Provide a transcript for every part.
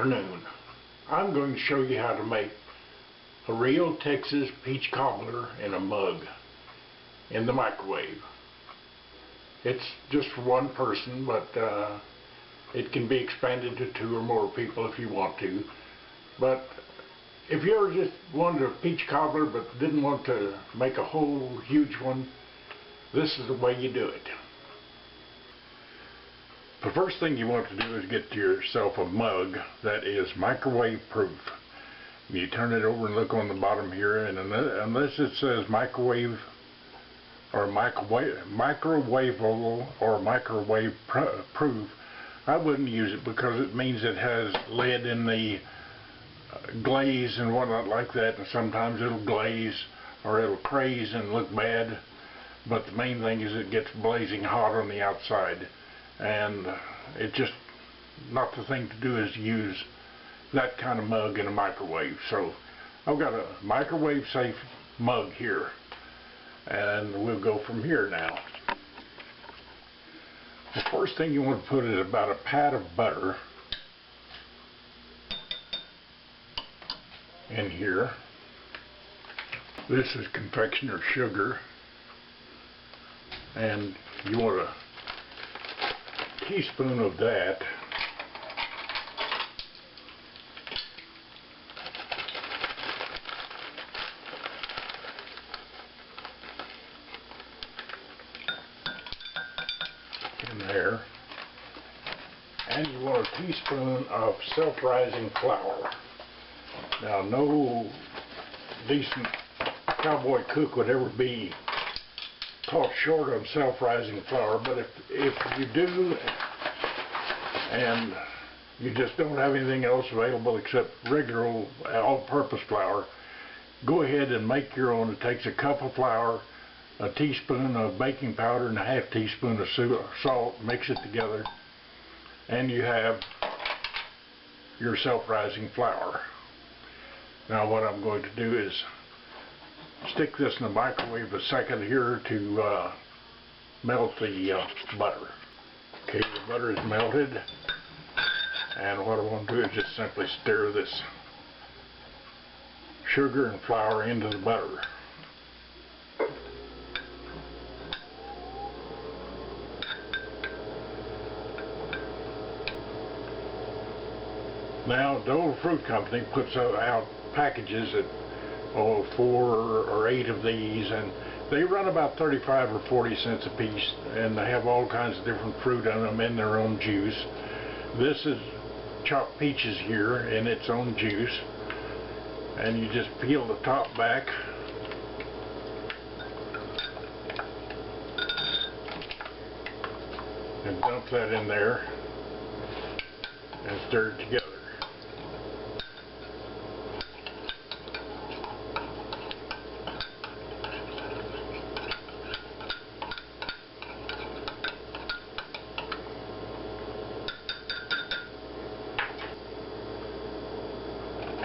afternoon. I'm going to show you how to make a real Texas peach cobbler in a mug in the microwave. It's just for one person, but it can be expanded to 2 or more people if you want to. But if you ever just wanted a peach cobbler but didn't want to make a whole huge one, this is the way you do it. The first thing you want to do is get yourself a mug that is microwave proof. You turn it over and look on the bottom here, and unless it says microwave or microwavable or microwave proof, I wouldn't use it, because it means it has lead in the glaze and whatnot like that, and sometimes it'll glaze or it'll craze and look bad. But the main thing is it gets blazing hot on the outside, and it's just not the thing to do is use that kind of mug in a microwave. So I've got a microwave safe mug here, and we'll go from here now. The first thing you want to put is about a pat of butter in here. This is confectioner's sugar, and you want a teaspoon of that. In there. And you want a teaspoon of self-rising flour. Now, no decent cowboy cook would ever be caught short on self-rising flour, but if you do and you just don't have anything else available except regular old all-purpose flour, go ahead and make your own. It takes a cup of flour, a teaspoon of baking powder, and a half teaspoon of salt. Mix it together, and you have your self-rising flour. Now what I'm going to do is stick this in the microwave a second here to melt the butter. Okay, the butter is melted, and what I want to do is just simply stir this sugar and flour into the butter. Now, the old fruit company puts out packages that 4 or 8 of these, and they run about 35 or 40 cents a piece, and they have all kinds of different fruit in them in their own juice. This is chopped peaches here in its own juice, and you just peel the top back and dump that in there and stir it together.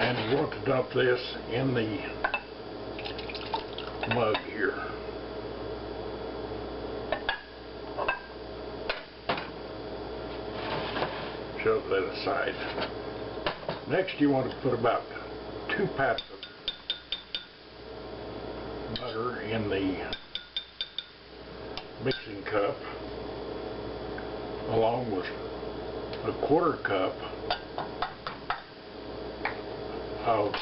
And you want to dump this in the mug here. Shove that aside. Next, you want to put about 2 pats of butter in the mixing cup, along with a 1/4 cup of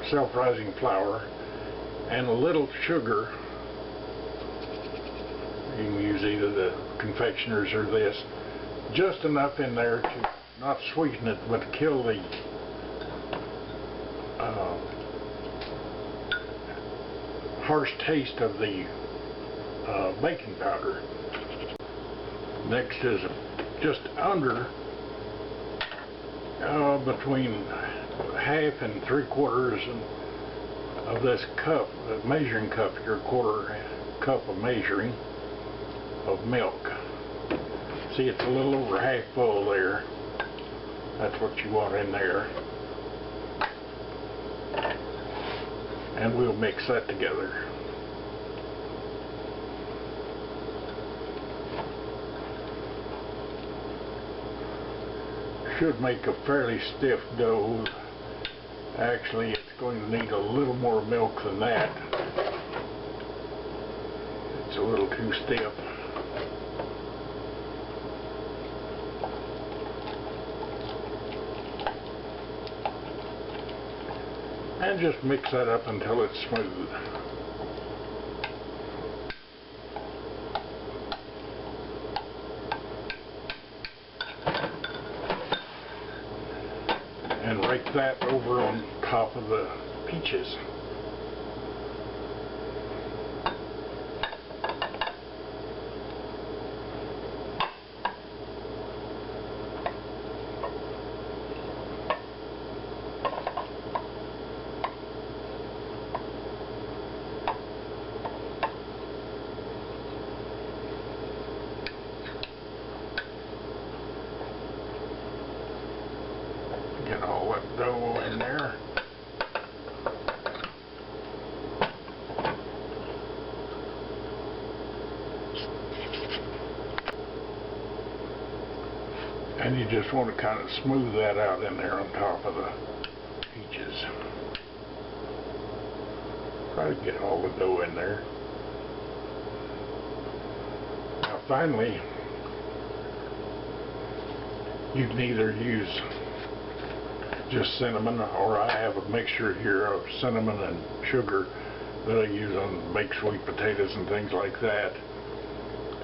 self-rising flour, and a little sugar. You can use either the confectioner's or this, just enough in there to not sweeten it but kill the harsh taste of the baking powder. Next is just under between 1/2 and 3/4 of this cup, measuring cup, your 1/4 cup of measuring of milk. See, it's a little over 1/2 full there. That's what you want in there. And we'll mix that together. should make a fairly stiff dough. Actually, it's going to need a little more milk than that. It's a little too stiff. And just mix that up until it's smooth. And rake that over on top of the peaches. Get all that dough in there. And you just want to kind of smooth that out in there on top of the peaches. Try to get all the dough in there. Now finally, you can either use just cinnamon, or I have a mixture here of cinnamon and sugar that I use on baked sweet potatoes and things like that,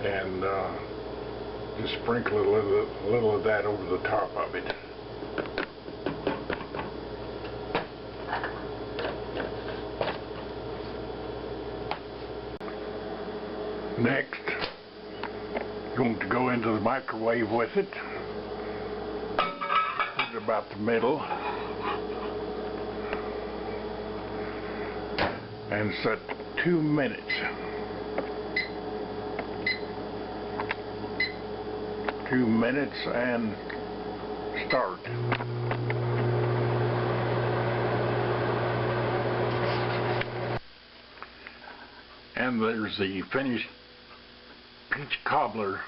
and just sprinkle a little of that over the top of it. Next, going to go into the microwave with it. About the middle, and set 2 minutes. 2 minutes and start. And there's the finished peach cobbler,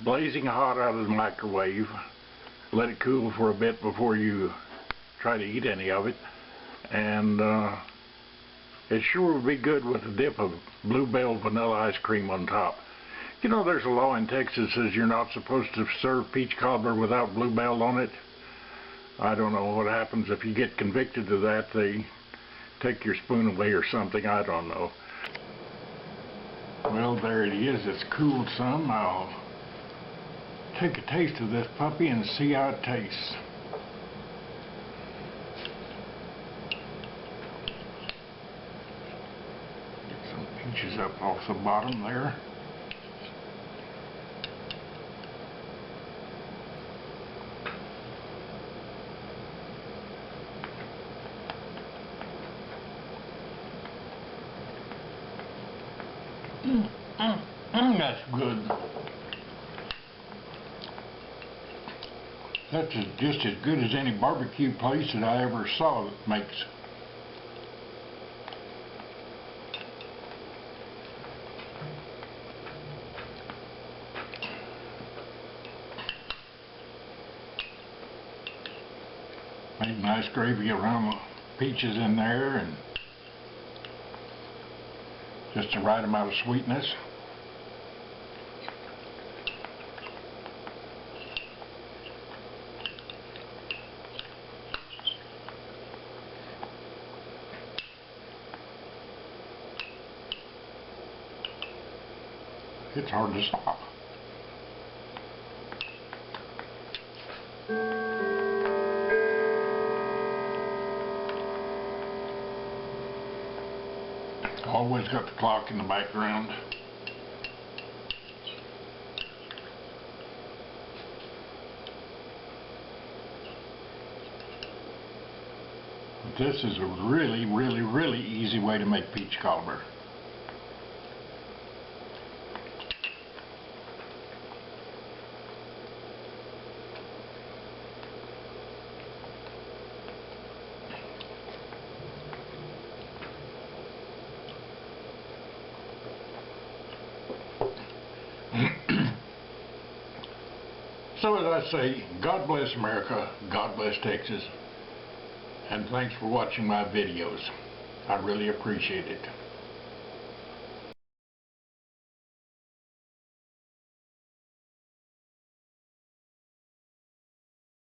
blazing hot out of the microwave. Let it cool for a bit before you try to eat any of it, and it sure would be good with a dip of Bluebell vanilla ice cream on top. You know, there's a law in Texas that says you're not supposed to serve peach cobbler without Bluebell on it. I don't know what happens if you get convicted of that. They take your spoon away or something. I don't know. Well, there it is. It's cooled some. I'll take a taste of this puppy and see how it tastes. Get some peaches up off the bottom there. That's good. That's just as good as any barbecue place that I ever saw that makes. Made nice gravy around the peaches in there, and just the right amount of sweetness. It's hard to stop. Always got the clock in the background. But this is a really, really, really easy way to make peach cobbler. So as I say, God bless America, God bless Texas, and thanks for watching my videos. I really appreciate it.